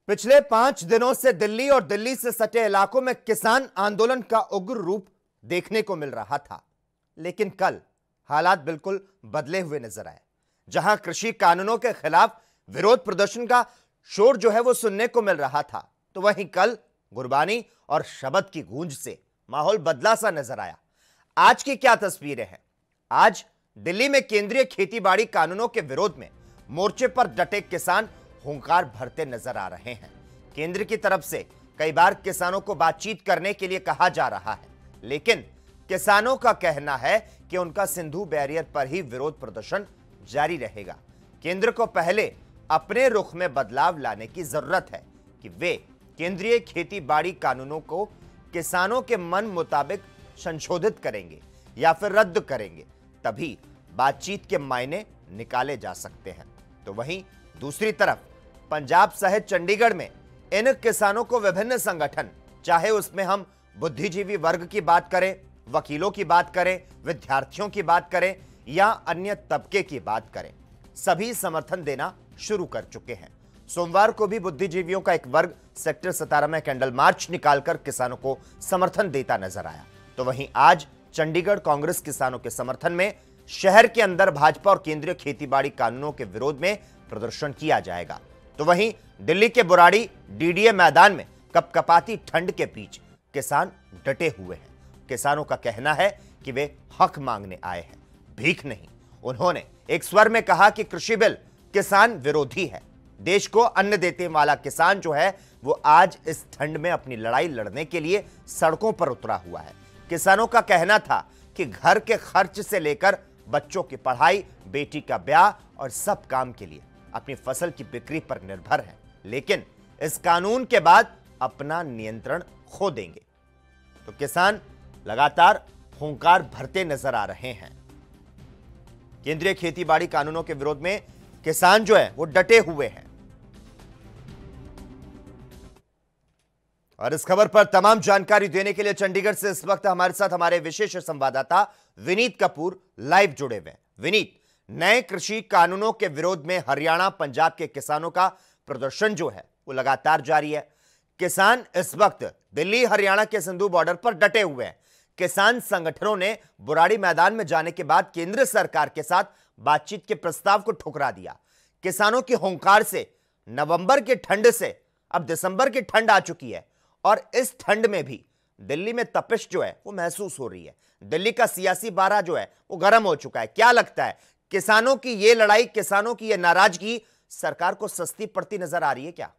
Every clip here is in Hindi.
पिछले 5 दिनों से दिल्ली और दिल्ली से सटे इलाकों में किसान आंदोलन का उग्र रूप देखने को मिल रहा था। लेकिन कल हालात बिल्कुल बदले हुए नजर आए। जहां कृषि कानूनों के खिलाफ विरोध प्रदर्शन का शोर जो है वो सुनने को मिल रहा था, तो वहीं कल गुरबानी और शबद की गूंज से माहौल बदला सा नजर आया। आज की क्या तस्वीरें हैं? आज दिल्ली में केंद्रीय खेती-बाड़ी कानूनों के विरोध में मोर्चे पर डटे किसान हुंकार भरते नजर आ रहे हैं। केंद्र की तरफ से कई बार किसानों को बातचीत करने के लिए कहा जा रहा है, लेकिन किसानों का कहना है कि उनका सिंधु बैरियर पर ही विरोध प्रदर्शन जारी रहेगा। केंद्र को पहले अपने रुख में बदलाव लाने की जरूरत है कि वे केंद्रीय खेती बाड़ी कानूनों को किसानों के मन मुताबिक संशोधित करेंगे या फिर रद्द करेंगे, तभी बातचीत के मायने निकाले जा सकते हैं। तो वहीं दूसरी तरफ पंजाब सहित चंडीगढ़ में इन किसानों को विभिन्न संगठन, चाहे उसमें हम बुद्धिजीवी वर्ग की बात करें, वकीलों की बात करें, विद्यार्थियों की बात करें या अन्य तबके की बात करें, सभी समर्थन देना शुरू कर चुके हैं। सोमवार को भी बुद्धिजीवियों का एक वर्ग सेक्टर 17 में कैंडल मार्च निकालकर किसानों को समर्थन देता नजर आया। तो वहीं आज चंडीगढ़ कांग्रेस किसानों के समर्थन में शहर के अंदर भाजपा और केंद्रीय खेतीबाड़ी कानूनों के विरोध में प्रदर्शन किया जाएगा। तो वहीं दिल्ली के बुराड़ी डीडीए मैदान में कपकपाती ठंड के बीच किसान डटे हुए हैं। किसानों का कहना है कि वे हक मांगने आए हैं, भीख नहीं। उन्होंने एक स्वर में कहा कि कृषि बिल किसान विरोधी है। देश को अन्न देने वाला किसान जो है वो आज इस ठंड में अपनी लड़ाई लड़ने के लिए सड़कों पर उतरा हुआ है। किसानों का कहना था कि घर के खर्च से लेकर बच्चों की पढ़ाई, बेटी का ब्याह और सब काम के लिए अपनी फसल की बिक्री पर निर्भर है, लेकिन इस कानून के बाद अपना नियंत्रण खो देंगे। तो किसान लगातार हुंकार भरते नजर आ रहे हैं। केंद्रीय खेतीबाड़ी कानूनों के विरोध में किसान जो है वो डटे हुए हैं। और इस खबर पर तमाम जानकारी देने के लिए चंडीगढ़ से इस वक्त हमारे साथ हमारे विशेष संवाददाता विनीत कपूर लाइव जुड़े हुए हैं। विनीत, नए कृषि कानूनों के विरोध में हरियाणा पंजाब के किसानों का प्रदर्शन जो है वो लगातार जारी है। किसान इस वक्त दिल्ली हरियाणा के सिंधु बॉर्डर पर डटे हुए हैं। किसान संगठनों ने बुराड़ी मैदान में जाने के बाद केंद्र सरकार के साथ बातचीत के प्रस्ताव को ठुकरा दिया। किसानों की हुंकार से नवंबर की ठंड से अब दिसंबर की ठंड आ चुकी है और इस ठंड में भी दिल्ली में तपिश जो है वो महसूस हो रही है। दिल्ली का सियासी पारा जो है वो गर्म हो चुका है। क्या लगता है, किसानों की ये लड़ाई, किसानों की ये नाराजगी सरकार को सस्ती पड़ती नजर आ रही है क्या?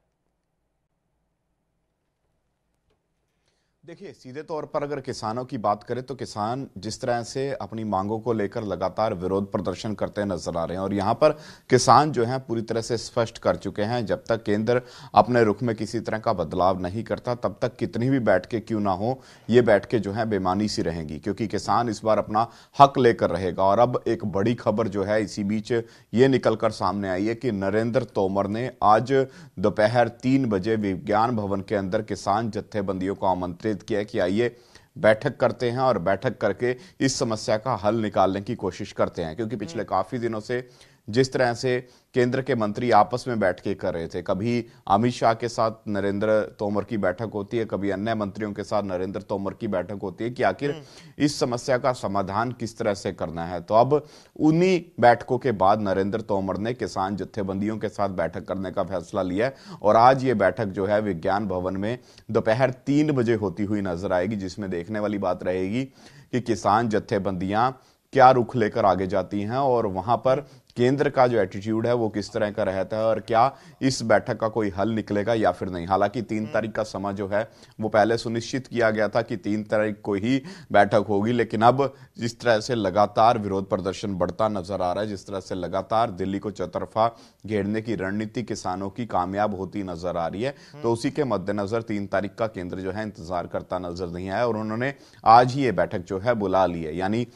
देखिए, सीधे तौर पर अगर किसानों की बात करें तो किसान जिस तरह से अपनी मांगों को लेकर लगातार विरोध प्रदर्शन करते नजर आ रहे हैं और यहाँ पर किसान जो हैं पूरी तरह से स्पष्ट कर चुके हैं, जब तक केंद्र अपने रुख में किसी तरह का बदलाव नहीं करता तब तक कितनी भी बैठकें क्यों ना हो, ये बैठकें जो है बेमानी सी रहेंगी, क्योंकि किसान इस बार अपना हक लेकर रहेगा। और अब एक बड़ी खबर जो है इसी बीच ये निकलकर सामने आई है कि नरेंद्र तोमर ने आज दोपहर 3 बजे विज्ञान भवन के अंदर किसान जत्थेबंदियों को आमंत्रित किया कि आइए बैठक करते हैं और बैठक करके इस समस्या का हल निकालने की कोशिश करते हैं। क्योंकि पिछले काफी दिनों से जिस तरह से केंद्र के मंत्री आपस में बैठ के कर रहे थे, कभी अमित शाह के साथ नरेंद्र तोमर की बैठक होती है, कभी अन्य मंत्रियों के साथ नरेंद्र तोमर की बैठक होती है कि आखिर इस समस्या का समाधान किस तरह से करना है। तो अब उन्हीं बैठकों के बाद नरेंद्र तोमर ने किसान जत्थेबंदियों के साथ बैठक करने का फैसला लिया और आज ये बैठक जो है विज्ञान भवन में दोपहर 3 बजे होती हुई नजर आएगी, जिसमें देखने वाली बात रहेगी कि किसान जत्थेबंदियां क्या रुख लेकर आगे जाती हैं और वहां पर केंद्र का जो एटीट्यूड है वो किस तरह का रहता है और क्या इस बैठक का कोई हल निकलेगा या फिर नहीं। हालांकि 3 तारीख का समय जो है वो पहले सुनिश्चित किया गया था कि 3 तारीख को ही बैठक होगी, लेकिन अब जिस तरह से लगातार विरोध प्रदर्शन बढ़ता नजर आ रहा है, जिस तरह से लगातार दिल्ली को चौतरफा घेरने की रणनीति किसानों की कामयाब होती नजर आ रही है, तो उसी के मद्देनजर 3 तारीख का केंद्र जो है इंतजार करता नजर नहीं आया और उन्होंने आज ही ये बैठक जो है बुला ली है। यानी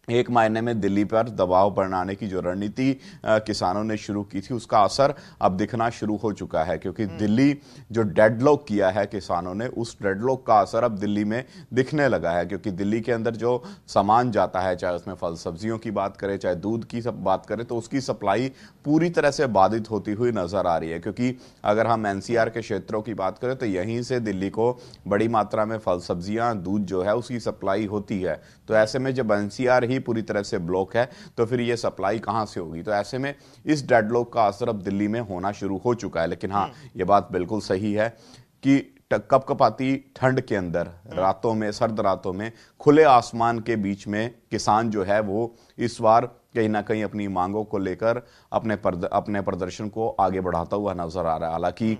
एक मायने में दिल्ली पर दबाव बनाने की जो रणनीति किसानों ने शुरू की थी उसका असर अब दिखना शुरू हो चुका है, क्योंकि दिल्ली जो डेडलॉक किया है किसानों ने, उस डेडलॉक का असर अब दिल्ली में दिखने लगा है। क्योंकि दिल्ली के अंदर जो सामान जाता है, चाहे उसमें फल सब्जियों की बात करें, चाहे दूध की सब बात करें, तो उसकी सप्लाई पूरी तरह से बाधित होती हुई नजर आ रही है। क्योंकि अगर हम एनसीआर के क्षेत्रों की बात करें तो यहीं से दिल्ली को बड़ी मात्रा में फल सब्जियां, दूध जो है उसकी सप्लाई होती है। तो ऐसे में जब एनसीआर ही पूरी तरह से ब्लॉक है तो फिर ये सप्लाई कहां से होगी? तो ऐसे में इस डेडलॉक का असर अब दिल्ली में होना शुरू हो चुका है। लेकिन हाँ, ये बात बिल्कुल सही है कि कपकपाती ठंड के अंदर रातों में, सर्द रातों में, खुले आसमान के बीच में किसान जो है वो इस बार कहीं ना कहीं अपनी मांगों को लेकर अपने प्रदर्शन को आगे बढ़ाता हुआ नजर आ रहा है। हालांकि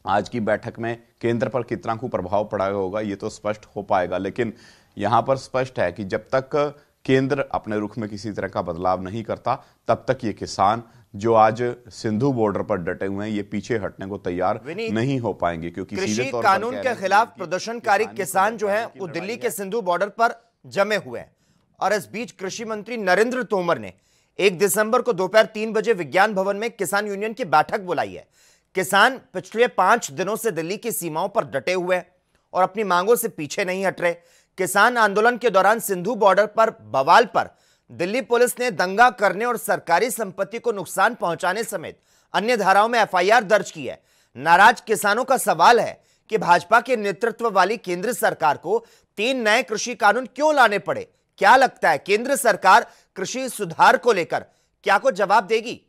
आज की बैठक में केंद्र पर कितना कुप्रभाव पड़ा होगा ये तो स्पष्ट हो पाएगा, लेकिन यहां पर स्पष्ट है कि जब तक केंद्र अपने रुख में किसी तरह का बदलाव नहीं करता तब तक ये किसान जो आज सिंधु बॉर्डर पर डटे हुए हैं ये पीछे हटने को तैयार नहीं हो पाएंगे। क्योंकि कृषि कानून के खिलाफ प्रदर्शनकारी किसान जो हैं वो दिल्ली के सिंधु बॉर्डर पर जमे हुए हैं। और इस बीच कृषि मंत्री नरेंद्र तोमर ने 1 दिसंबर को दोपहर 3 बजे विज्ञान भवन में किसान यूनियन की बैठक बुलाई है। किसान पिछले 5 दिनों से दिल्ली की सीमाओं पर डटे हुए हैं और अपनी मांगों से पीछे नहीं हट रहे। किसान आंदोलन के दौरान सिंधु बॉर्डर पर बवाल पर दिल्ली पुलिस ने दंगा करने और सरकारी संपत्ति को नुकसान पहुंचाने समेत अन्य धाराओं में एफआईआर दर्ज की है। नाराज किसानों का सवाल है कि भाजपा के नेतृत्व वाली केंद्र सरकार को 3 नए कृषि कानून क्यों लाने पड़े? क्या लगता है केंद्र सरकार कृषि सुधार को लेकर क्या कुछ जवाब देगी?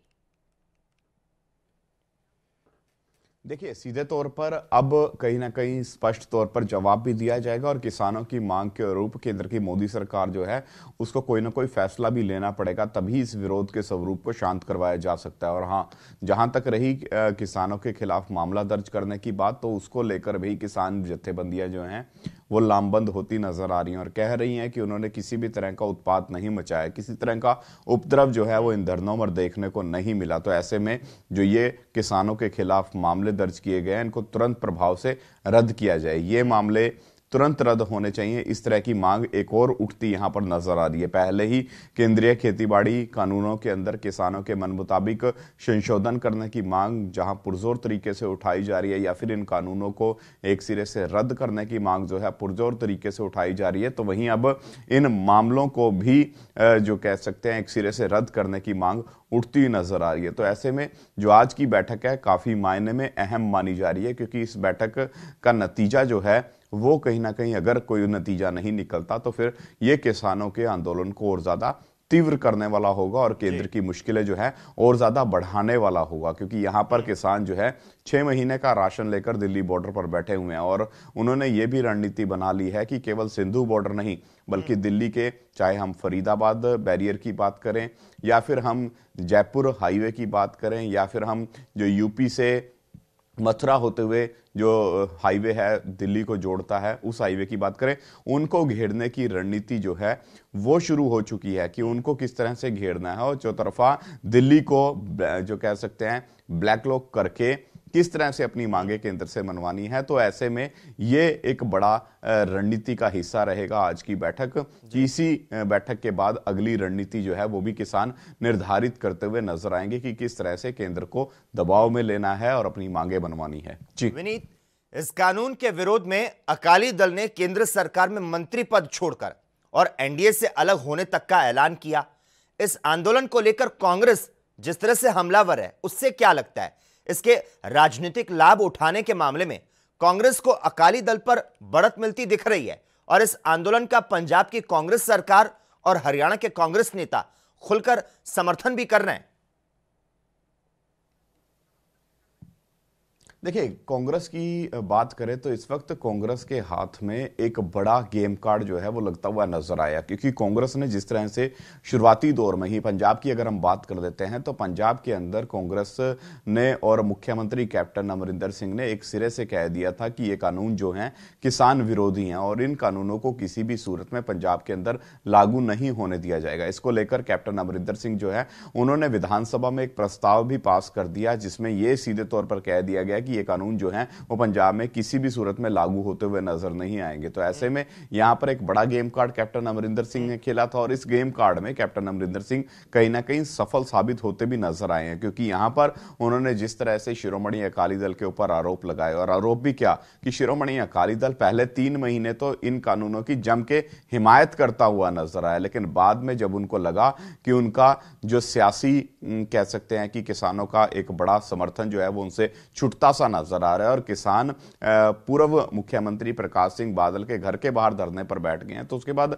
देखिए, सीधे तौर पर अब कहीं ना कहीं स्पष्ट तौर पर जवाब भी दिया जाएगा और किसानों की मांग के अनुरूप केंद्र की मोदी सरकार जो है उसको कोई ना कोई फैसला भी लेना पड़ेगा, तभी इस विरोध के स्वरूप को शांत करवाया जा सकता है। और हाँ, जहां तक रही किसानों के खिलाफ मामला दर्ज करने की बात, तो उसको लेकर भी किसान जत्थेबंदियां जो हैं वो लामबंद होती नजर आ रही हैं और कह रही हैं कि उन्होंने किसी भी तरह का उत्पात नहीं मचाया, किसी तरह का उपद्रव जो है वो इन धरनों पर देखने को नहीं मिला। तो ऐसे में जो ये किसानों के खिलाफ मामले दर्ज किए गए हैं इनको तुरंत प्रभाव से रद्द किया जाए, ये मामले तुरंत रद्द होने चाहिए। इस तरह की मांग एक और उठती यहां पर नजर आ रही है। पहले ही केंद्रीय खेतीबाड़ी कानूनों के अंदर किसानों के मन मुताबिक संशोधन करने की मांग जहां पुरजोर तरीके से उठाई जा रही है, या फिर इन कानूनों को एक सिरे से रद्द करने की मांग जो है पुरजोर तरीके से उठाई जा रही है, तो वहीं अब इन मामलों को भी जो कह सकते हैं एक सिरे से रद्द करने की मांग उठती नजर आ रही है। तो ऐसे में जो आज की बैठक है काफी मायने में अहम मानी जा रही है, क्योंकि इस बैठक का नतीजा जो है वो कहीं ना कहीं अगर कोई नतीजा नहीं निकलता तो फिर ये किसानों के आंदोलन को और ज्यादा तीव्र करने वाला होगा और केंद्र की मुश्किलें जो है और ज्यादा बढ़ाने वाला होगा। क्योंकि यहां पर किसान जो है 6 महीने का राशन लेकर दिल्ली बॉर्डर पर बैठे हुए हैं और उन्होंने ये भी रणनीति बना ली है कि केवल सिंधु बॉर्डर नहीं बल्कि दिल्ली के, चाहे हम फरीदाबाद बैरियर की बात करें या फिर हम जयपुर हाईवे की बात करें या फिर हम जो यूपी से मथुरा होते हुए जो हाईवे है दिल्ली को जोड़ता है उस हाईवे की बात करें, उनको घेरने की रणनीति जो है वो शुरू हो चुकी है कि उनको किस तरह से घेरना है और चौतरफा दिल्ली को जो कह सकते हैं ब्लैकलॉक करके किस तरह से अपनी मांगे केंद्र से मनवानी है। तो ऐसे में ये एक बड़ा रणनीति का हिस्सा रहेगा आज की बैठक। इसी बैठक के बाद अगली रणनीति जो है वो भी किसान निर्धारित करते हुए नजर आएंगे कि किस तरह से केंद्र को दबाव में लेना है और अपनी मांगे बनवानी है। जी विनीत, इस कानून के विरोध में अकाली दल ने केंद्र सरकार में मंत्री पद छोड़कर और एनडीए से अलग होने तक का ऐलान किया। इस आंदोलन को लेकर कांग्रेस जिस तरह से हमलावर है उससे क्या लगता है इसके राजनीतिक लाभ उठाने के मामले में कांग्रेस को अकाली दल पर बढ़त मिलती दिख रही है और इस आंदोलन का पंजाब की कांग्रेस सरकार और हरियाणा के कांग्रेस नेता खुलकर समर्थन भी कर रहे हैं। देखिए, कांग्रेस की बात करें तो इस वक्त कांग्रेस के हाथ में एक बड़ा गेम कार्ड जो है वो लगता हुआ नजर आया, क्योंकि कांग्रेस ने जिस तरह से शुरुआती दौर में ही पंजाब की अगर हम बात कर लेते हैं तो पंजाब के अंदर कांग्रेस ने और मुख्यमंत्री कैप्टन अमरिंदर सिंह ने एक सिरे से कह दिया था कि ये कानून जो हैं किसान विरोधी हैं और इन कानूनों को किसी भी सूरत में पंजाब के अंदर लागू नहीं होने दिया जाएगा। इसको लेकर कैप्टन अमरिंदर सिंह जो है उन्होंने विधानसभा में एक प्रस्ताव भी पास कर दिया जिसमें यह सीधे तौर पर कह दिया गया कि कि ये कानून जो है वो पंजाब में किसी भी सूरत में लागू होते हुए नजर नहीं आएंगे। तो ऐसे में यहां पर एक बड़ा game card captain Amarinder Singh ने खेला था और इस गेम कार्ड में कैप्टन अमरिंदर सिंह कहीं ना कहीं सफल साबित होते भी नजर आए हैं, क्योंकि यहां पर उन्होंने जिस तरह से शिरोमणि अकाली दल के ऊपर आरोप लगाए, और आरोप भी क्या कि शिरोमणि अकाली दल पहले 3 महीने तो इन कानूनों की जम के हिमायत करता हुआ नजर आया, लेकिन बाद में जब उनको लगा कि उनका जो सियासी कह सकते हैं कि किसानों का एक बड़ा समर्थन जो है वो उनसे छुटता सा नजर आ रहा है और किसान पूर्व मुख्यमंत्री प्रकाश सिंह बादल के घर के बाहर धरने पर बैठ गए हैं, तो उसके बाद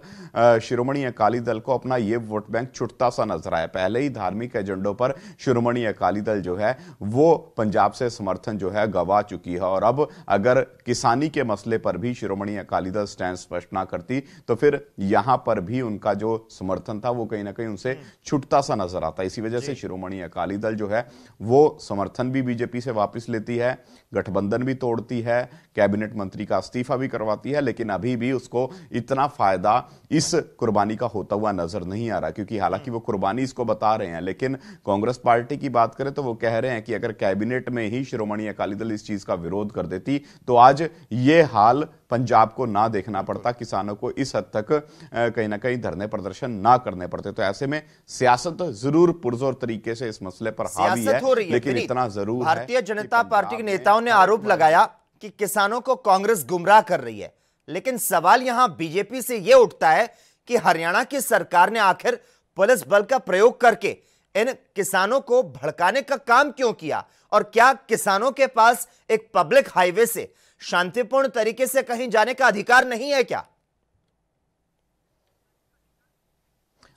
शिरोमणि अकाली दल को अपना ये वोट बैंक छुटता सा नजर आया। पहले ही धार्मिक एजेंडों पर शिरोमणि अकाली दल जो है वो पंजाब से समर्थन जो है गंवा चुकी है, और अब अगर किसानी के मसले पर भी शिरोमणि अकाली दल स्टैंड स्पष्ट ना करती तो फिर यहां पर भी उनका जो समर्थन था वो कहीं ना कहीं उनसे छुटता सा नजर आता। इसी वजह से शिरोमणि अकाली दल जो है वो समर्थन भी बीजेपी से वापस लेती है, गठबंधन भी तोड़ती है, कैबिनेट मंत्री का इस्तीफा भी करवाती है, लेकिन अभी भी उसको इतना फायदा इस कुर्बानी का होता हुआ नजर नहीं आ रहा, क्योंकि हालांकि वो कुर्बानी इसको बता रहे हैं, लेकिन कांग्रेस पार्टी की बात करें तो वो कह रहे हैं कि अगर कैबिनेट में ही शिरोमणि अकाली दल इस चीज का विरोध कर देती तो आज ये हाल पंजाब को ना देखना पड़ता, किसानों को इस हद तक कहीं ना कहीं धरने प्रदर्शन ना करने पड़ते। तो ऐसे में सियासत जरूर पुरजोर तरीके से इस मसले पर हावी है, लेकिन इतना जरूर है भारतीय जनता पार्टी के नेताओं ने आरोप लगाया कि किसानों को कांग्रेस गुमराह कर रही है, लेकिन सवाल यहां बीजेपी से यह उठता है कि हरियाणा की सरकार ने आखिर पुलिस बल का प्रयोग करके इन किसानों को भड़काने का काम क्यों किया, और क्या किसानों के पास एक पब्लिक हाईवे से शांतिपूर्ण तरीके से कहीं जाने का अधिकार नहीं है क्या?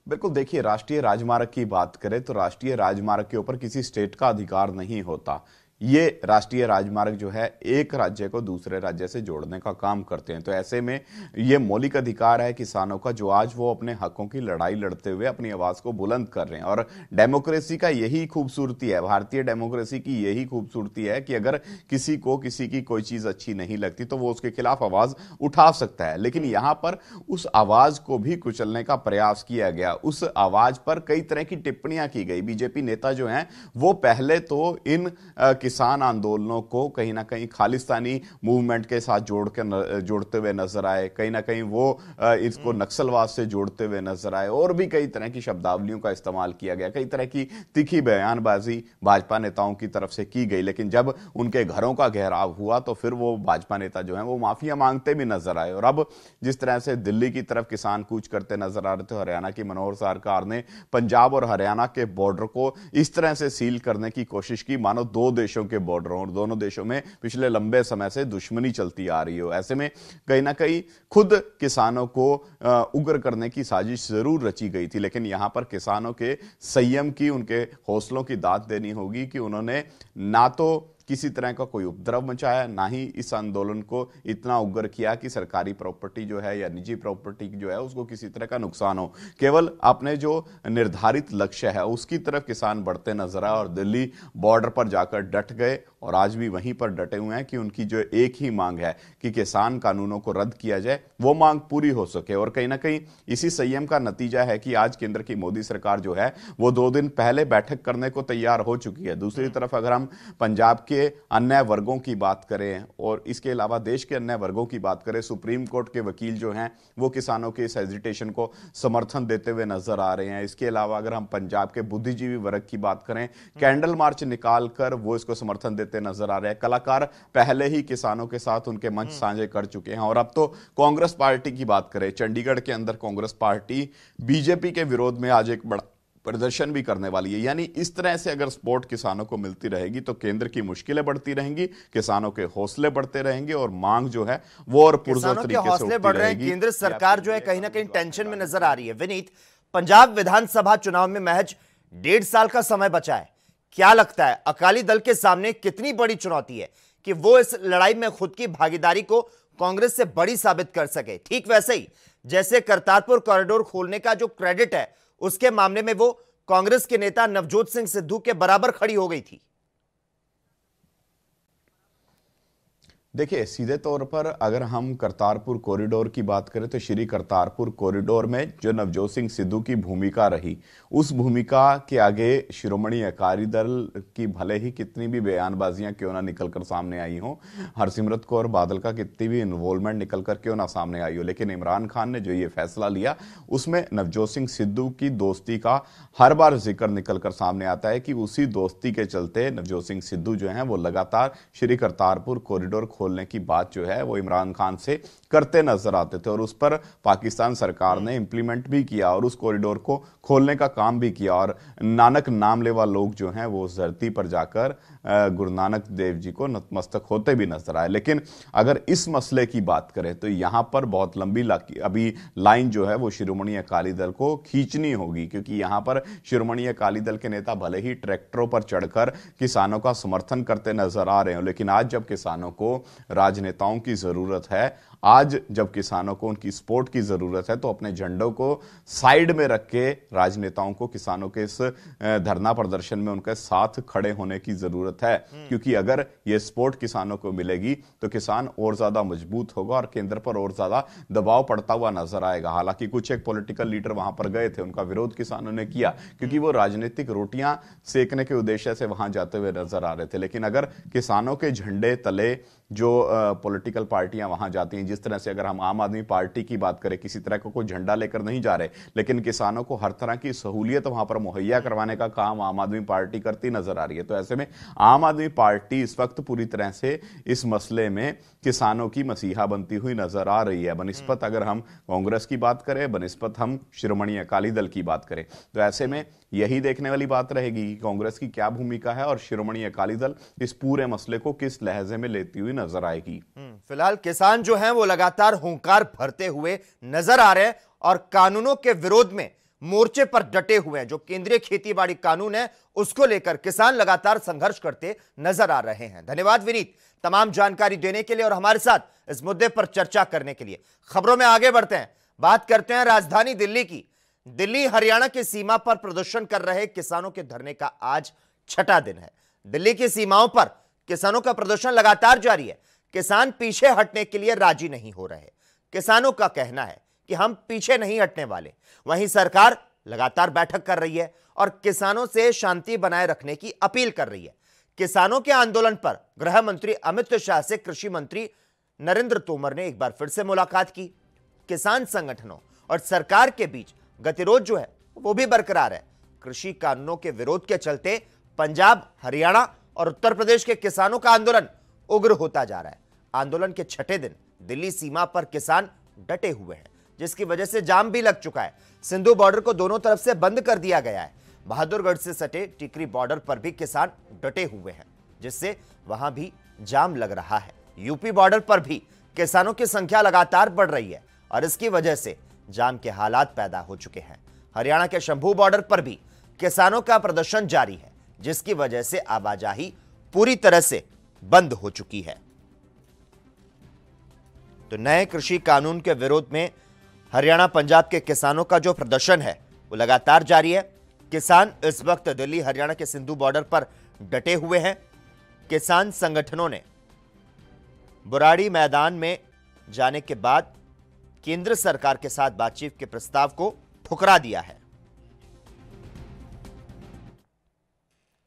बिल्कुल, देखिए राष्ट्रीय राजमार्ग की बात करें तो राष्ट्रीय राजमार्ग के ऊपर किसी स्टेट का अधिकार नहीं होता। ये राष्ट्रीय राजमार्ग जो है एक राज्य को दूसरे राज्य से जोड़ने का काम करते हैं। तो ऐसे में ये मौलिक अधिकार है किसानों का, जो आज वो अपने हकों की लड़ाई लड़ते हुए अपनी आवाज को बुलंद कर रहे हैं। और डेमोक्रेसी का यही खूबसूरती है, भारतीय डेमोक्रेसी की यही खूबसूरती है कि अगर किसी को किसी की कोई चीज अच्छी नहीं लगती तो वो उसके खिलाफ आवाज उठा सकता है, लेकिन यहां पर उस आवाज को भी कुचलने का प्रयास किया गया। उस आवाज पर कई तरह की टिप्पणियां की गई। बीजेपी नेता जो हैं वो पहले तो इन किसान आंदोलनों को कहीं ना कहीं खालिस्तानी मूवमेंट के साथ जोड़ते हुए नजर आए, कहीं ना कहीं वो इसको नक्सलवाद से जोड़ते हुए नजर आए, और भी कई तरह की शब्दावलियों का इस्तेमाल किया गया, कई तरह की तीखी बयानबाजी भाजपा नेताओं की तरफ से की गई। लेकिन जब उनके घरों का घेराव हुआ तो फिर वो भाजपा नेता जो है वो माफिया मांगते भी नजर आए। और अब जिस तरह से दिल्ली की तरफ किसान कूच करते नजर आ रहे थे, हरियाणा की मनोहर सरकार ने पंजाब और हरियाणा के बॉर्डर को इस तरह से सील करने की कोशिश की मानो दो देशों के बॉर्डर और दोनों देशों में पिछले लंबे समय से दुश्मनी चलती आ रही हो। ऐसे में कहीं ना कहीं खुद किसानों को उग्र करने की साजिश जरूर रची गई थी, लेकिन यहां पर किसानों के संयम की, उनके हौसलों की दाद देनी होगी कि उन्होंने ना तो किसी तरह का कोई उपद्रव मचाया, ना ही इस आंदोलन को इतना उग्र किया कि सरकारी प्रॉपर्टी जो है या निजी प्रॉपर्टी जो है उसको किसी तरह का नुकसान हो। केवल अपने जो निर्धारित लक्ष्य है उसकी तरफ किसान बढ़ते नजर आए और दिल्ली बॉर्डर पर जाकर डट गए, और आज भी वहीं पर डटे हुए हैं कि उनकी जो एक ही मांग है कि किसान कानूनों को रद्द किया जाए, वो मांग पूरी हो सके। और कहीं ना कहीं इसी संयम का नतीजा है कि आज केंद्र की मोदी सरकार जो है वो 2 दिन पहले बैठक करने को तैयार हो चुकी है। दूसरी तरफ अगर हम पंजाब के अन्य वर्गों की बात करें और इसके अलावा देश के अन्य वर्गों की बात करें, सुप्रीम कोर्ट के वकील जो हैं वो किसानों के इस हेजिटेशन को समर्थन देते हुए नजर आ रहे हैं। इसके अलावा अगर हम पंजाब के बुद्धिजीवी वर्ग की बात करें, कैंडल मार्च निकालकर वो इसको समर्थन देते नजर आ रहे हैं। कलाकार पहले ही किसानों के साथ उनके मंच साझे कर चुके हैं। और अब तो कांग्रेस पार्टी की बात करें, चंडीगढ़ के अंदर कांग्रेस पार्टी बीजेपी के विरोध में आज एक बड़ा प्रदर्शन भी करने वाली है। यानी इस तरह से अगर सपोर्ट किसानों को मिलती रहेगी तो केंद्र की मुश्किलें बढ़ती रहेंगी, किसानों के हौसले बढ़ते रहेंगे और मांग जो है वो और पुरजोर तरीके से हौसले बढ़ रहे हैं। केंद्र सरकार जो है कहीं ना कहीं टेंशन में नजर आ रही है। विनीत, पंजाब विधानसभा चुनाव में महज 1.5 साल का समय बचा है। क्या लगता है अकाली दल के सामने कितनी बड़ी चुनौती है कि वो इस लड़ाई में खुद की भागीदारी को कांग्रेस से बड़ी साबित कर सके? ठीक वैसे ही जैसे करतारपुर कॉरिडोर खोलने का जो क्रेडिट है उसके मामले में वो कांग्रेस के नेता नवजोत सिंह सिद्धू के बराबर खड़ी हो गई थी। देखिए, सीधे तौर पर अगर हम करतारपुर कॉरिडोर की बात करें तो श्री करतारपुर कॉरिडोर में जो नवजोत सिंह सिद्धू की भूमिका रही, उस भूमिका के आगे शिरोमणि अकाली दल की भले ही कितनी भी बयानबाजियां क्यों ना निकलकर सामने आई हो, हरसिमरत कौर बादल का कितनी भी इन्वॉल्वमेंट निकलकर क्यों ना सामने आई हो, लेकिन इमरान खान ने जो ये फैसला लिया उसमें नवजोत सिंह सिद्धू की दोस्ती का हर बार जिक्र निकलकर सामने आता है कि उसी दोस्ती के चलते नवजोत सिंह सिद्धू जो है वो लगातार श्री करतारपुर कॉरिडोर खोलने की बात जो है वो इमरान खान से करते नजर आते थे, और उस पर पाकिस्तान सरकार ने इंप्लीमेंट भी किया और उस कॉरिडोर को खोलने का काम भी किया, और नानक नाम लेवा लोग जो हैं वो उस धरती पर जाकर गुरु नानक देव जी को नतमस्तक होते भी नजर आए। लेकिन अगर इस मसले की बात करें तो यहां पर बहुत लंबी अभी लाइन जो है वो शिरोमणि अकाली दल को खींचनी होगी, क्योंकि यहां पर शिरोमणि अकाली दल के नेता भले ही ट्रैक्टरों पर चढ़कर किसानों का समर्थन करते नजर आ रहे हो, लेकिन आज जब किसानों को राजनेताओं की जरूरत है, आज जब किसानों को उनकी सपोर्ट की जरूरत है, तो अपने झंडों को साइड में रख के राजनेताओं को किसानों के इस धरना प्रदर्शन में उनके साथ खड़े होने की जरूरत है, क्योंकि अगर यह सपोर्ट किसानों को मिलेगी तो किसान और ज्यादा मजबूत होगा और केंद्र पर और ज्यादा दबाव पड़ता हुआ नजर आएगा। हालांकि कुछ एक पॉलिटिकल लीडर वहां पर गए थे, उनका विरोध किसानों ने किया क्योंकि वो राजनीतिक रोटियां सेकने के उद्देश्य से वहां जाते हुए नजर आ रहे थे। लेकिन अगर किसानों के झंडे तले जो पॉलिटिकल पार्टियां वहां जाती हैं, जिस तरह से अगर हम आम आदमी पार्टी की बात करें, किसी तरह का कोई झंडा लेकर नहीं जा रहे, लेकिन किसानों को हर तरह की सहूलियत वहां पर मुहैया करवाने का काम आम आदमी पार्टी करती नजर आ रही है। तो ऐसे में आम आदमी पार्टी इस वक्त पूरी तरह से इस मसले में किसानों की मसीहा बनती हुई नजर आ रही है, बनिस्पत अगर हम कांग्रेस की बात करें, बनिस्पत हम शिरोमणि अकाली दल की बात करें। तो ऐसे में यही देखने वाली बात रहेगी कि कांग्रेस की क्या भूमिका है और शिरोमणि अकाली दल इस पूरे मसले को किस लहजे में लेती हुई नजर आएगी। फिलहाल किसान जो हैं वो लगातार हुंकार भरते हुए नजर आ रहे हैं और कानूनों के विरोध में मोर्चे पर डटे हुए हैं। जो केंद्रीय खेतीबाड़ी कानून है उसको लेकर किसान लगातार संघर्ष करते नजर आ रहे हैं। धन्यवाद विनीत, तमाम जानकारी देने के लिए और हमारे साथ इस मुद्दे पर चर्चा करने के लिए। खबरों में आगे बढ़ते हैं, बात करते हैं राजधानी दिल्ली की। दिल्ली हरियाणा की सीमा पर प्रदर्शन कर रहे किसानों के धरने का आज छठा दिन है। दिल्ली की सीमाओं पर किसानों का प्रदर्शन लगातार जारी है। किसान पीछे हटने के लिए राजी नहीं हो रहे। किसानों का कहना है कि हम पीछे नहीं हटने वाले। वहीं सरकार लगातार बैठक कर रही है और किसानों से शांति बनाए रखने की अपील कर रही है। किसानों के आंदोलन पर गृह मंत्री अमित शाह से कृषि मंत्री नरेंद्र तोमर ने एक बार फिर से मुलाकात की। किसान संगठनों और सरकार के बीच गतिरोध जो है वो भी बरकरार है। कृषि कानूनों के विरोध के चलते पंजाब, हरियाणा और उत्तर प्रदेश के किसानों का आंदोलन उग्र होता जा रहा है। आंदोलन के छठे दिन दिल्ली सीमा पर किसान डटे हुए हैं, जिसकी वजह से जाम भी लग चुका है। सिंधु बॉर्डर को दोनों तरफ से बंद कर दिया गया है। बहादुरगढ़ से सटे टिकरी बॉर्डर पर भी किसान डटे हुए हैं, जिससे वहां भी जाम लग रहा है। यूपी बॉर्डर पर भी किसानों की संख्या लगातार बढ़ रही है और इसकी वजह से जाम के हालात पैदा हो चुके हैं। हरियाणा के शंभू बॉर्डर पर भी किसानों का प्रदर्शन जारी है, जिसकी वजह से आवाजाही पूरी तरह से बंद हो चुकी है। तो नए कृषि कानून के विरोध में हरियाणा, पंजाब के किसानों का जो प्रदर्शन है वो लगातार जारी है। किसान इस वक्त दिल्ली हरियाणा के सिंधु बॉर्डर पर डटे हुए हैं। किसान संगठनों ने बुराड़ी मैदान में जाने के बाद केंद्र सरकार के साथ बातचीत के प्रस्ताव को ठुकरा दिया है।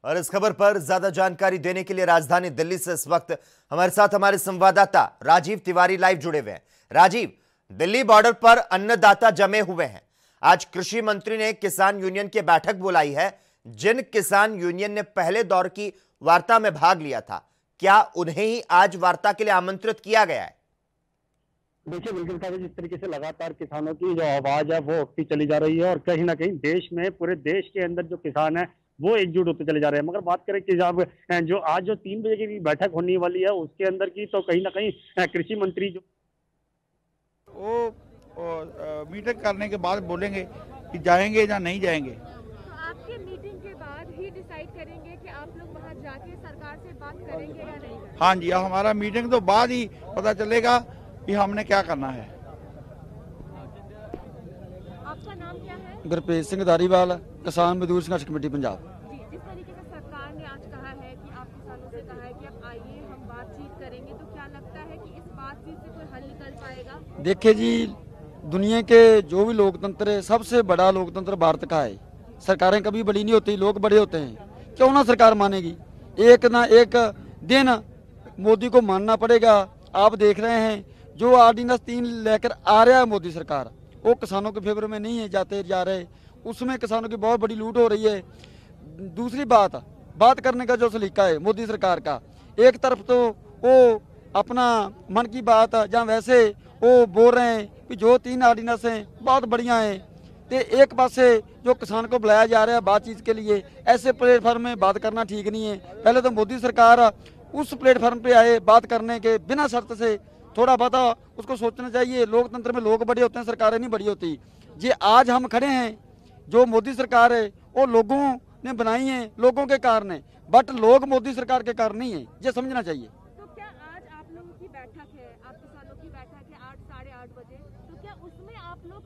और इस खबर पर ज्यादा जानकारी देने के लिए राजधानी दिल्ली से इस वक्त हमारे साथ हमारे संवाददाता राजीव तिवारी लाइव जुड़े हुए हैं। राजीव, दिल्ली बॉर्डर पर अन्नदाता जमे हुए हैं। आज कृषि मंत्री ने किसान यूनियन की बैठक बुलाई है। जिन किसान यूनियन ने पहले दौर की वार्ता में भाग लिया था, क्या उन्हें ही आज वार्ता के लिए आमंत्रित किया गया है? देखिए बिल्कुल साहब, जिस तरीके से लगातार किसानों की जो आवाज है वो उठती चली जा रही है और कहीं ना कहीं देश में, पूरे देश के अंदर जो किसान है वो एकजुट होते चले जा रहे हैं। मगर बात करें कि जो आज जो 3 बजे की बैठक होने वाली है उसके अंदर की, तो कहीं ना कहीं कृषि मंत्री जो वो मीटिंग करने के बाद बोलेंगे कि जाएंगे या नहीं जाएंगे। तो आपके मीटिंग के बाद ही डिसाइड करेंगे कि आप लोग वहां जाके सरकार से बात करेंगे या नहीं? हाँ जी, हमारा मीटिंग तो बाद ही पता चलेगा कि हमने क्या करना है। आपका नाम क्या है? गुरप्रीत सिंह धारीवाल, किसान मजदूर संघर्ष कमेटी पंजाब। जी, जिस तरीके से सरकार ने आज कहा है कि आप किसानों से कहा है कि आप आइए, हम बातचीत करें, करेंगे, तो क्या लगता है कि इस बातचीत से कोई हल निकल पाएगा? देखिए जी, दुनिया के जो भी लोकतंत्र है, सबसे बड़ा लोकतंत्र भारत का है। सरकारें कभी बड़ी नहीं होती, लोग बड़े होते हैं। क्यों ना सरकार मानेगी? एक ना एक दिन मोदी को मानना पड़ेगा। आप देख रहे हैं जो ऑर्डिनेंस 3 लेकर आ रहा है मोदी सरकार, वो किसानों के फेवर में नहीं है जाते जा रहे, उसमें किसानों की बहुत बड़ी लूट हो रही है। दूसरी बात करने का जो सलीका है मोदी सरकार का, एक तरफ तो वो अपना मन की बात जहाँ वैसे वो बोल रहे हैं कि जो 3 ऑर्डिनेंस हैं बहुत बढ़िया हैं, तो एक पासे जो किसान को बुलाया जा रहा है बातचीत के लिए, ऐसे प्लेटफॉर्म में बात करना ठीक नहीं है। पहले तो मोदी सरकार उस प्लेटफॉर्म पे आए बात करने के बिना शर्त से, थोड़ा बहुत उसको सोचना चाहिए। लोकतंत्र में लोग बड़े होते हैं, सरकारें नहीं बड़ी होती। ये आज हम खड़े हैं, जो मोदी सरकार है वो लोगों ने बनाई है, लोगों के कारण है, बट लोग मोदी सरकार के कारण नहीं है, ये समझना चाहिए। तो क्या आज आप लोगों की बैठक है, आप किसानों की बैठक है 8 साढ़े 8 बजे, तो क्या उसमें आप लोग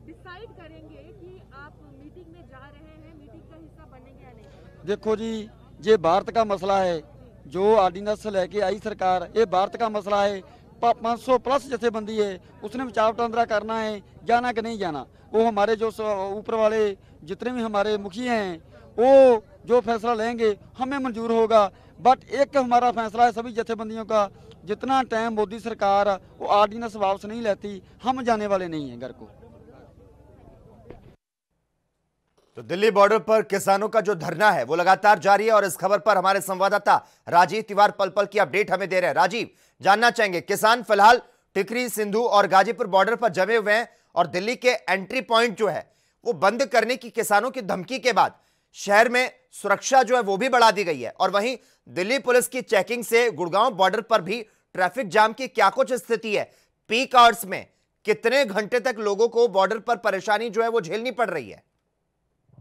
डिसाइड करेंगे कि आप मीटिंग में जा रहे हैं, मीटिंग का हिस्सा बनेंगे या नहीं? देखो जी, ये भारत का मसला है। जो ऑर्डिनेंस लेके आई सरकार, ये भारत का मसला है। 500 प्लस जथेबंदी है, उसने विचार वटांदरा करना है, जाना कि नहीं जाना। वो हमारे जो ऊपर वाले जितने भी हमारे मुखिया हैं, वो जो फैसला लेंगे हमें मंजूर होगा। बट एक हमारा फैसला है सभी जथेबंदियों का, जितना टाइम मोदी सरकार वो ऑर्डिनेंस वापस नहीं लेती, हम जाने वाले नहीं हैं घर को। तो दिल्ली बॉर्डर पर किसानों का जो धरना है वो लगातार जारी है और इस खबर पर हमारे संवाददाता राजीव तिवारी पल पल की अपडेट हमें दे रहे हैं। राजीव, जानना चाहेंगे, किसान फिलहाल टिकरी, सिंधु और गाजीपुर बॉर्डर पर जमे हुए हैं और दिल्ली के एंट्री पॉइंट जो है वो बंद करने की किसानों की धमकी के बाद शहर में सुरक्षा जो है वो भी बढ़ा दी गई है। और वहीं दिल्ली पुलिस की चेकिंग से गुड़गांव बॉर्डर पर भी ट्रैफिक जाम की क्या कुछ स्थिति है? पीक आवर्स में कितने घंटे तक लोगों को बॉर्डर पर परेशानी जो है वो झेलनी पड़ रही है?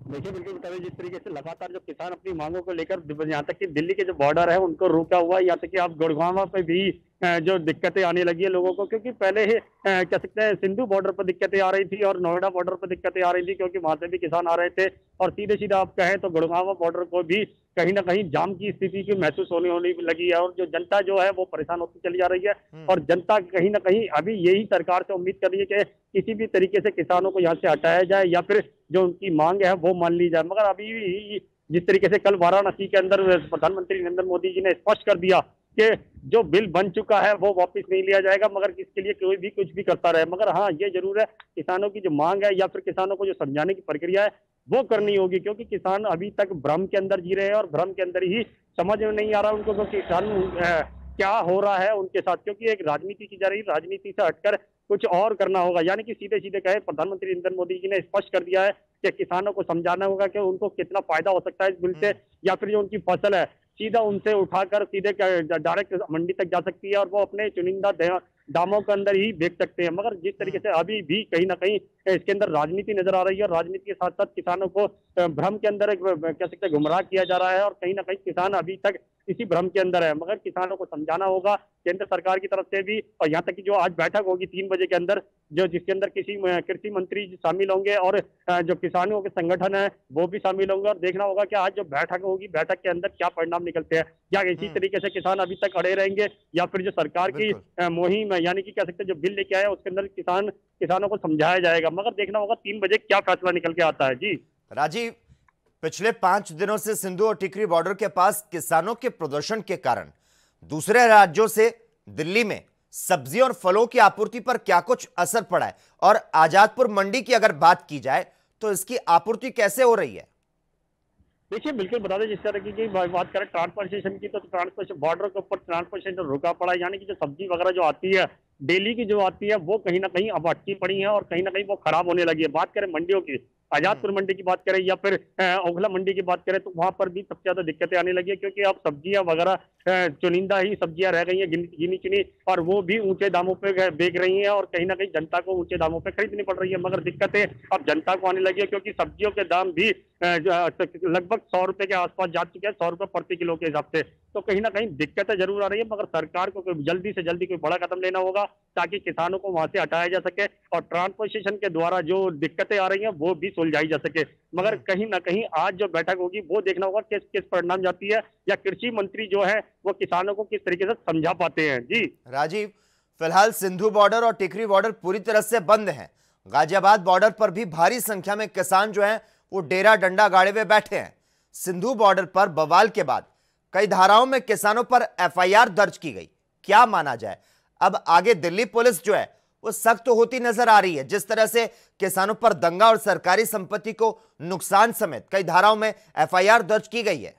देखिए बिल्कुल बता दें, जिस तरीके से लगातार जो किसान अपनी मांगों को लेकर यहाँ तक कि दिल्ली के जो बॉर्डर है उनको रोका हुआ है, यहाँ तक कि आप गुड़गांव पे भी जो दिक्कतें आने लगी है लोगों को, क्योंकि पहले ही कह सकते हैं सिंधु बॉर्डर पर दिक्कतें आ रही थी और नोएडा बॉर्डर पर दिक्कतें आ रही थी, क्योंकि वहां से भी किसान आ रहे थे। और सीधे सीधा आप कहें तो गुड़गांव बॉर्डर को भी कहीं ना कहीं जाम की स्थिति की महसूस होने लगी है और जो जनता जो है वो परेशान होती चली जा रही है। और जनता कहीं ना कहीं अभी यही सरकार से उम्मीद कर रही है कि किसी भी तरीके से किसानों को यहाँ से हटाया जाए या फिर जो उनकी मांग है वो मान ली जाए। मगर अभी जिस तरीके से कल वाराणसी के अंदर प्रधानमंत्री नरेंद्र मोदी जी ने स्पष्ट कर दिया कि जो बिल बन चुका है वो वापस नहीं लिया जाएगा, मगर इसके लिए कोई भी कुछ भी करता रहे। मगर हाँ, ये जरूर है, किसानों की जो मांग है या फिर किसानों को जो समझाने की प्रक्रिया है वो करनी होगी, क्योंकि किसान अभी तक भ्रम के अंदर जी रहे हैं और भ्रम के अंदर ही समझ में नहीं आ रहा उनको कि किसान क्या हो रहा है उनके साथ, क्योंकि एक राजनीति की जा रही, राजनीति से हटकर कुछ और करना होगा। यानी कि सीधे सीधे कहे प्रधानमंत्री नरेंद्र मोदी जी ने स्पष्ट कर दिया है कि किसानों को समझाना होगा कि उनको कितना फायदा हो सकता है इस बिल से, या फिर जो उनकी फसल है सीधा उनसे उठाकर सीधे डायरेक्ट मंडी तक जा सकती है और वो अपने चुनिंदा दामों के अंदर ही बेच सकते हैं। मगर जिस तरीके से अभी भी कहीं ना कहीं इसके अंदर राजनीति नजर आ रही है और राजनीति के साथ साथ किसानों को भ्रम के अंदर कह सकते हैं गुमराह किया जा रहा है और कहीं ना कहीं किसान अभी तक इसी भ्रम के अंदर है। मगर किसानों को समझाना होगा केंद्र सरकार की तरफ से भी, और यहाँ तक कि जो आज बैठक होगी 3 बजे के अंदर, जो जिसके अंदर किसी कृषि मंत्री शामिल होंगे और जो किसानों के संगठन है वो भी शामिल होंगे, और देखना होगा कि आज जो बैठक होगी बैठक के अंदर क्या परिणाम निकलते हैं। या इसी तरीके से किसान अभी तक अड़े रहेंगे या फिर जो सरकार की मुहिम यानी कि कह सकते हैं जो बिल लेके आए उसके अंदर किसानों को समझाया जाएगा। मगर देखना होगा 3 बजे क्या फैसला निकल के आता है। जी राजीव, पिछले 5 दिनों से सिंधु और टिकरी बॉर्डर के पास किसानों के प्रदर्शन के कारण दूसरे राज्यों से दिल्ली में सब्जियों और फलों की आपूर्ति पर क्या कुछ असर पड़ा है? और आजादपुर मंडी की अगर बात की जाए तो इसकी आपूर्ति कैसे हो रही है? देखिए बिल्कुल बता दें, जिस तरह की बात करें ट्रांसपोर्टेशन की, तो ट्रांसपोर्टेशन बॉर्डर के ऊपर ट्रांसपोर्टेशन रुका पड़ा है। यानी कि जो सब्जी वगैरह जो आती है डेली की जो आती है वो कहीं ना कहीं अब अटकी पड़ी है और कहीं ना कहीं वो खराब होने लगी है। बात करें मंडियों की, आजादपुर मंडी की बात करें या फिर ओखला मंडी की बात करें, तो वहां पर भी सबसे ज्यादा दिक्कतें आने लगी है, क्योंकि अब सब्जियां वगैरह चुनिंदा ही सब्जियां रह गई हैं गिनी चुनी, और वो भी ऊंचे दामों पे बेच रही हैं और कहीं ना कहीं जनता को ऊंचे दामों पे खरीदनी पड़ रही है। मगर दिक्कतें अब जनता को आने लगी है, क्योंकि सब्जियों के दाम भी लगभग 100 रुपए के आसपास जा चुके हैं, 100 रुपए प्रति किलो के हिसाब से। तो कहीं ना कहीं दिक्कतें जरूर आ रही है, मगर सरकार को जल्दी से जल्दी कोई बड़ा कदम लेना होगा ताकि किसानों को वहां से हटाया जा सके और ट्रांसपोर्टेशन के द्वारा जो दिक्कतें आ रही हैं वो भी सुलझाई जा सके। मगर कहीं ना कहीं आज जो बैठक होगी वो देखना होगा किस किस परिणाम जाती है, या कृषि मंत्री जो है वो किसानों को किस तरीके से समझा पाते हैं। जी राजीव, फिलहाल सिंधु बॉर्डर और टिकरी बॉर्डर पूरी तरह से बंद हैं। गाजियाबाद बॉर्डर पर भी भारी संख्या में किसान जो हैं वो डेरा डंडा गाड़े हुए बैठे हैं। सिंधु बॉर्डर पर बवाल के बाद कई धाराओं में किसानों पर एफआईआर दर्ज की गई। क्या माना जाए, अब आगे दिल्ली पुलिस जो है वो सख्त होती नजर आ रही है। जिस तरह से किसानों पर दंगा और सरकारी संपत्ति को नुकसान समेत कई धाराओं में एफआईआर दर्ज की गई है।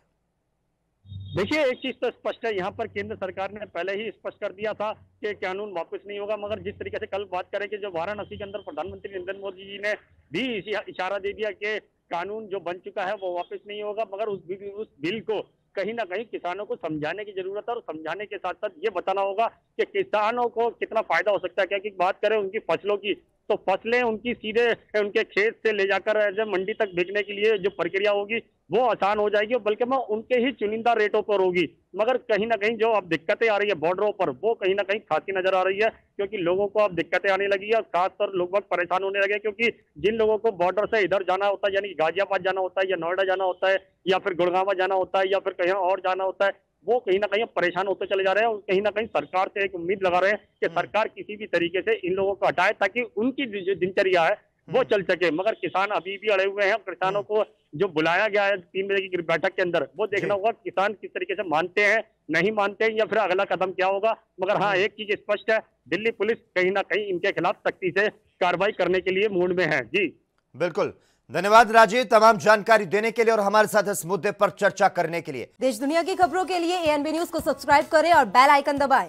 देखिए, एक चीज तो स्पष्ट है, यहाँ पर केंद्र सरकार ने पहले ही स्पष्ट कर दिया था कि कानून वापस नहीं होगा। मगर जिस तरीके से कल बात करें कि जो वाराणसी के अंदर प्रधानमंत्री नरेंद्र मोदी जी ने भी इशारा दे दिया कि कानून जो बन चुका है वो वापस नहीं होगा, मगर उस बिल को कहीं ना कहीं किसानों को समझाने की जरूरत है, और समझाने के साथ साथ ये बताना होगा कि किसानों को कितना फायदा हो सकता है। क्या कि बात करें उनकी फसलों की, तो फसलें उनकी सीधे उनके खेत से ले जाकर मंडी तक बेचने के लिए जो प्रक्रिया होगी वो आसान हो जाएगी, बल्कि मैं उनके ही चुनिंदा रेटों पर होगी। मगर कहीं ना कहीं जो अब दिक्कतें आ रही है बॉर्डरों पर, वो कहीं ना कहीं खासी नजर आ रही है, क्योंकि लोगों को अब दिक्कतें आने लगी है, और खासतौर लोग बहुत परेशान होने लगे। क्योंकि जिन लोगों को बॉर्डर से इधर जाना होता है, यानी गाजियाबाद जाना होता है, या नोएडा जाना होता है, या फिर गुड़गांव जाना होता है, या फिर कहीं और जाना होता है, वो कहीं ना कहीं परेशान होते चले जा रहे हैं। और कहीं ना कहीं सरकार से एक उम्मीद लगा रहे हैं कि सरकार किसी भी तरीके से इन लोगों को हटाए, ताकि उनकी जो दिनचर्या है वो चल सके। मगर किसान अभी भी अड़े हुए हैं। किसानों को जो बुलाया गया है 3 बजे की बैठक के अंदर, वो देखना होगा किसान किस तरीके से मानते हैं, नहीं मानते हैं, या फिर अगला कदम क्या होगा। मगर हाँ, एक चीज स्पष्ट है, दिल्ली पुलिस कहीं ना कहीं इनके खिलाफ सख्ती से कार्रवाई करने के लिए मूड में है। जी बिल्कुल, धन्यवाद राजीव तमाम जानकारी देने के लिए और हमारे साथ इस मुद्दे पर चर्चा करने के लिए। देश दुनिया की खबरों के लिए ANB न्यूज को सब्सक्राइब करें और बेल आइकन दबाएं।